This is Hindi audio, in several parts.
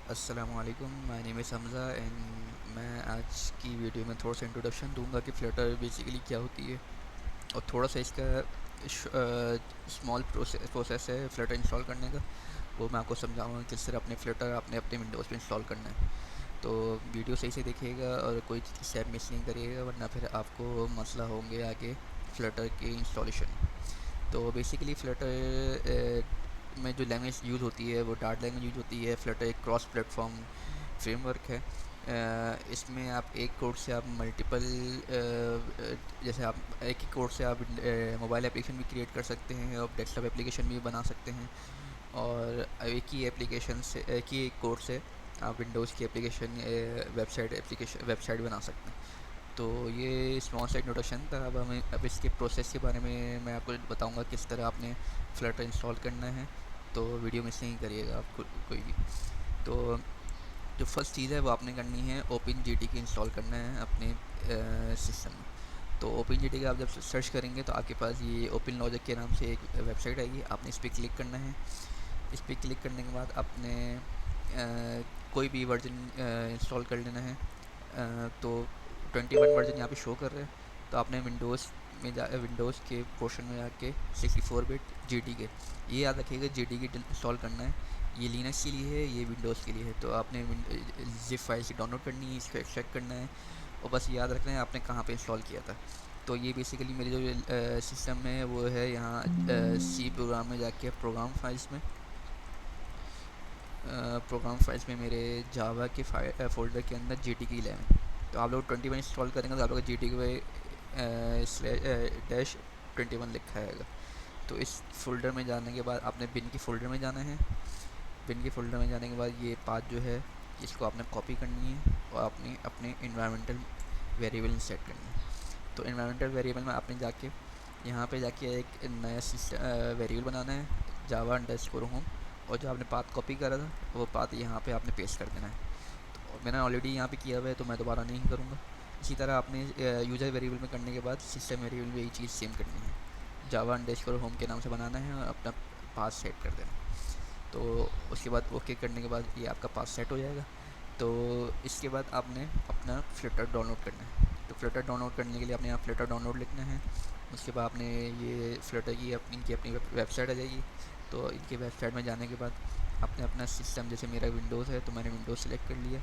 अस्सलामुअलैकुम, my name is Hamza and मैं आज की वीडियो में थोड़ा सा इंट्रोडक्शन दूंगा कि फ़्लटर बेसिकली क्या होती है और थोड़ा सा इसका स्मॉल प्रोसेस है फ़्लटर इंस्टॉल करने का, वो मैं आपको समझाऊंगा किस तरह अपने फ़्लटर अपने अपने विंडोज़ पे इंस्टॉल करना है। तो वीडियो सही से देखिएगा और कोई स्टेप मिस नहीं करिएगा, वरना फिर आपको मसला होंगे आगे फ़्लटर के इंस्टॉलेशन। तो बेसिकली फ़्लटर में जो लैंग्वेज यूज़ होती है वो डार्ट लैंग्वेज यूज़ होती है। फ़्लटर एक क्रॉस प्लेटफॉर्म फ्रेमवर्क है। इसमें आप एक कोड से आप मल्टीपल जैसे आप एक ही कोड से आप मोबाइल एप्लीकेशन भी क्रिएट कर सकते हैं और डेस्कटॉप एप्लीकेशन भी बना सकते हैं, और एक ही एप्लीकेशन से एक ही कोड से आप विंडोज़ की वेबसाइट बना सकते हैं। तो ये स्मॉल सा इंट्रोडक्शन था। अब इसके प्रोसेस के बारे में मैं आपको बताऊंगा किस तरह आपने फ्लटर इंस्टॉल करना है। तो वीडियो मिस नहीं करिएगा आप कोई भी। तो जो फर्स्ट चीज़ है वो आपने करनी है, ओपन जी टी के इंस्टॉल करना है अपने सिस्टम में। तो ओपन जी टी का आप जब सर्च करेंगे तो आपके पास ये ओपन लॉजिक के नाम से एक वेबसाइट आएगी, आपने इस पर क्लिक करना है। इस पर क्लिक करने के बाद आपने कोई भी वर्जन इंस्टॉल कर लेना है। तो 21 वर्जन यहाँ पे शो कर रहा है, तो आपने विंडोज़ के पोर्शन में जाके 64 बिट जी टी के, ये याद रखिएगा जी टी के इंस्टॉल करना है। ये लिनक्स के लिए है, ये विंडोज़ के लिए है। तो आपने जिप फाइल से डाउनलोड करनी है, इसको एक्सट्रैक्ट करना है और बस याद रखना है आपने कहाँ पे इंस्टॉल किया था। तो ये बेसिकली मेरी जो सिस्टम में है वो है यहाँ सी प्रोग्राम में जाके प्रोग्राम फाइल्स में मेरे जावा के फोल्डर के अंदर जी टी की 11। तो आप लोग 21 इंस्टॉल करेंगे तो आप लोग जी टी के डैश 21 लिखा आएगा। तो इस फोल्डर में जाने के बाद आपने बिन की फ़ोल्डर में जाना है। बिन के फ़ोल्डर में जाने के बाद ये पाथ जो है इसको आपने कॉपी करनी है और आपने अपने इन्वायरमेंटल वेरिएबल सेट करनी है। तो इन्वायरमेंटल वेरिएबल में आपने जाके यहाँ पे जाके एक नया वेरिएबल बनाना है, जावा अंडरस्कोर होम, और जो आपने पाथ कॉपी करा था वो पाथ यहाँ पे आपने पेस्ट कर देना है। तो मैंने ऑलरेडी यहाँ पे किया हुआ है तो मैं दोबारा नहीं करूँगा। इसी तरह आपने यूज़र वेरिएबल में करने के बाद सिस्टम वेरिएबल में यही चीज़ सेम करनी है, जावा अंडरस्कोर होम के नाम से बनाना है और अपना पाथ सेट कर देना है। तो उसके बाद ओके करने के बाद ये आपका पास सेट हो जाएगा। तो इसके बाद आपने अपना फ्लटर डाउनलोड करना है। तो फ्लटर डाउनलोड करने के लिए आपने यहाँ फ्लटर डाउनलोड लिखना है। उसके बाद आपने ये फ्लटर की अपनी वेबसाइट आ जाएगी। तो इनकी वेबसाइट में जाने के बाद आपने अपना सिस्टम, जैसे मेरा विंडोज़ है तो मैंने विंडोज़ सेलेक्ट कर लिया।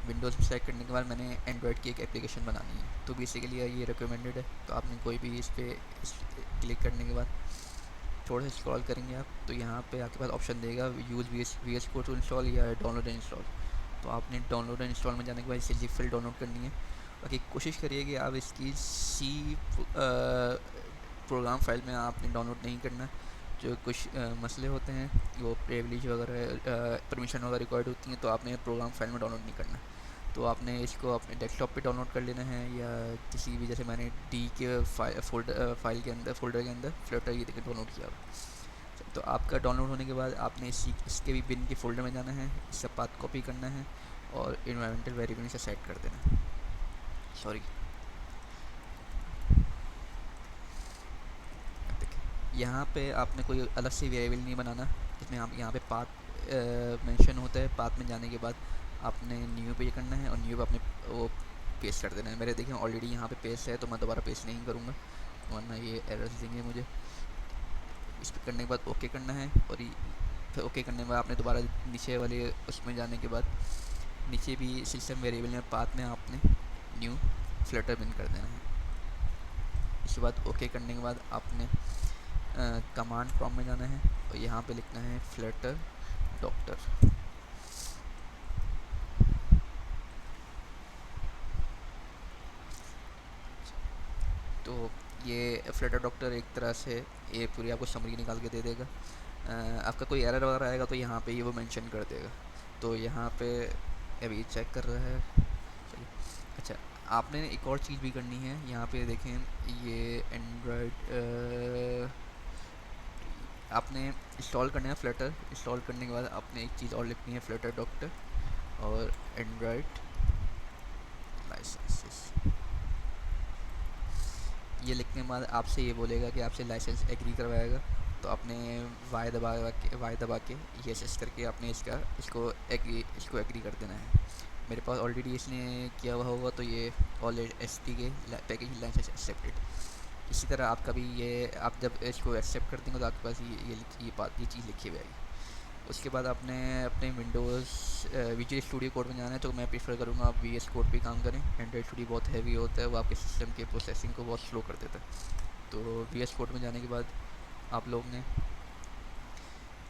विंडोज़ सेलेक्ट करने के बाद मैंने एंड्रॉयड की एक एप्लीकेशन बनानी है। तो बेसिकली ये रिकमेंडेड है, तो आपने कोई भी इस क्लिक करने के बाद थोड़ा सा स्क्रॉल करेंगे आप तो यहाँ पे आपके पास ऑप्शन देगा use V S code to install या डाउनलोड एंड इंस्टॉल। तो आपने डाउनलोड एंड इंस्टॉल में जाने के बाद इसे जिप फाइल डाउनलोड करनी है। बाकी कोशिश करिए कि आप इसकी सी प्रोग्राम फाइल में आपने डाउनलोड नहीं करना। जो कुछ मसले होते हैं वो प्रिविलेज वगैरह परमिशन वगैरह रिक्वायर्ड होती हैं, तो आपने प्रोग्राम फाइल में डाउनलोड नहीं करना। तो आपने इसको अपने डेस्कटॉप पे डाउनलोड कर लेना है या किसी भी, जैसे मैंने डी के फोल्डर के अंदर फ्लटर ये देखिए डाउनलोड किया हुआ। तो आपका डाउनलोड होने के बाद आपने इसके भी बिन के फोल्डर में जाना है, इसका पाथ कॉपी करना है और इन्वायरमेंटल वेरिएबल से सेट कर देना है। सॉरी, देखिए यहाँ पे आपने कोई अलग से वेरिएबल नहीं बनाना। इसमें आप यहाँ पे पाथ मेंशन होता है। पाथ में जाने के बाद आपने न्यू पे करना है और न्यू पे आपने वो पेस्ट कर देना है। मेरे देखें ऑलरेडी यहाँ पे पेस्ट है तो मैं दोबारा पेस्ट नहीं करूँगा, वरना ये एरर्स देंगे मुझे। इस पर करने के बाद ओके करना है और फिर ओके करने के बाद आपने दोबारा नीचे वाले उसमें जाने के बाद नीचे भी सिस्टम वेरिएबल में पाथ में आपने न्यू फ्लटर बिन कर देना है। इसके बाद ओके करने के बाद आपने कमांड प्रॉम्प्ट में जाना है और यहाँ पे लिखना है फ्लटर डॉक्टर। तो ये फ्लटर डॉक्टर एक तरह से ये पूरी आपको समरी निकाल के दे देगा। आपका कोई एरर वगैरह आएगा तो यहाँ पे ये वो मेंशन कर देगा। तो यहाँ पे अभी चेक कर रहा है। चलिए, अच्छा, आपने एक और चीज़ भी करनी है। यहाँ पे देखें ये एंड्रॉयड आपने इंस्टॉल करना है। फ्लटर इंस्टॉल करने के बाद आपने एक चीज़ और लिखनी है, फ्लटर डॉक्टर और एंड्रॉयड लाइसेंसेस। ये लिखने के बाद आपसे ये बोलेगा कि आपसे लाइसेंस एग्री करवाएगा तो आपने वाई दबा के यस यस करके आपने इसको एग्री कर देना है। मेरे पास ऑलरेडी इसने किया हुआ होगा तो ये ऑलरेडी एस टी के पैकेज लाइसेंस एक्सेप्टेड। इसी तरह आपका भी ये आप जब इसको एक्सेप्ट कर देंगे तो आपके पास ये चीज़ लिखी हुई आएगी। उसके बाद आपने अपने विंडोज़ विजुअल स्टूडियो कोड में जाना है, तो मैं प्रीफर करूँगा आप वी एस कोड पे काम करें। एंड्रॉइड स्टूडियो बहुत हैवी होता है, वो आपके सिस्टम के प्रोसेसिंग को बहुत स्लो कर देता है। तो वी एस कोड में जाने के बाद आप लोग ने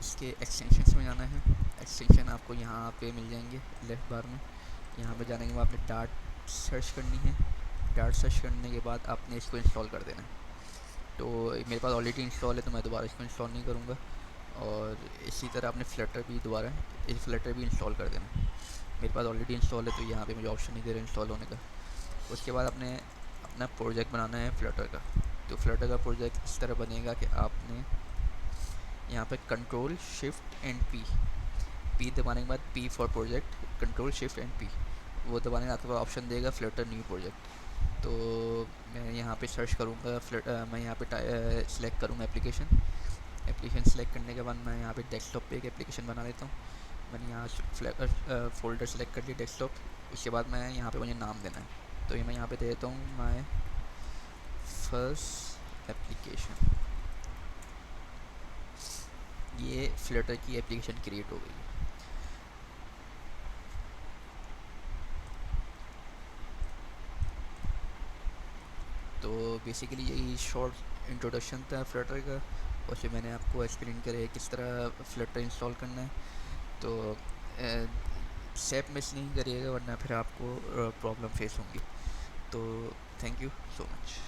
इसके एक्सटेंशन में जाना है। एक्सटेंशन आपको यहाँ पे मिल जाएंगे लेफ़्ट बार में। यहाँ पे जाने के बाद आपने डार्ट सर्च करनी है। डार्ट सर्च करने के बाद आपने इसको इंस्टॉल कर देना है। तो मेरे पास ऑलरेडी इंस्टॉल है तो मैं दोबारा इसको इंस्टॉल नहीं करूँगा। और इसी तरह आपने फ्लटर भी इंस्टॉल कर देना है। मेरे पास ऑलरेडी इंस्टॉल है तो यहाँ पे मुझे ऑप्शन नहीं दे रहा इंस्टॉल होने का। उसके बाद आपने अपना प्रोजेक्ट बनाना है फ्लटर का। तो फ्लटर का प्रोजेक्ट इस तरह बनेगा कि आपने यहाँ पे कंट्रोल शिफ्ट एंड पी दबाने के बाद P for project, control shift and P वो दबाने का आपके पास ऑप्शन देगा फ्लटर न्यू प्रोजेक्ट। तो मैं यहाँ पे सर्च करूँगा मैं यहाँ पे सिलेक्ट करूँगा एप्लीकेशन सेलेक्ट करने के बाद मैं यहाँ पे डेस्कटॉप पे एक एप्लीकेशन बना लेता हूँ। मैंने यहाँ फोल्डर सेलेक्ट कर लिया डेस्कटॉप। उसके बाद मैं यहाँ पे मुझे नाम देना है, तो ये मैं यहाँ पे दे देता हूँ माय फर्स्ट एप्लीकेशन। ये फ्लटर की एप्लीकेशन क्रिएट हो गई है। तो बेसिकली यही शॉर्ट इंट्रोडक्शन था फ्लटर का, और फिर मैंने आपको एक्सप्लेन किया किस तरह फ्लटर इंस्टॉल करना है। तो स्टेप मिस नहीं करिएगा वरना फिर आपको प्रॉब्लम फेस होंगी। तो थैंक यू सो मच।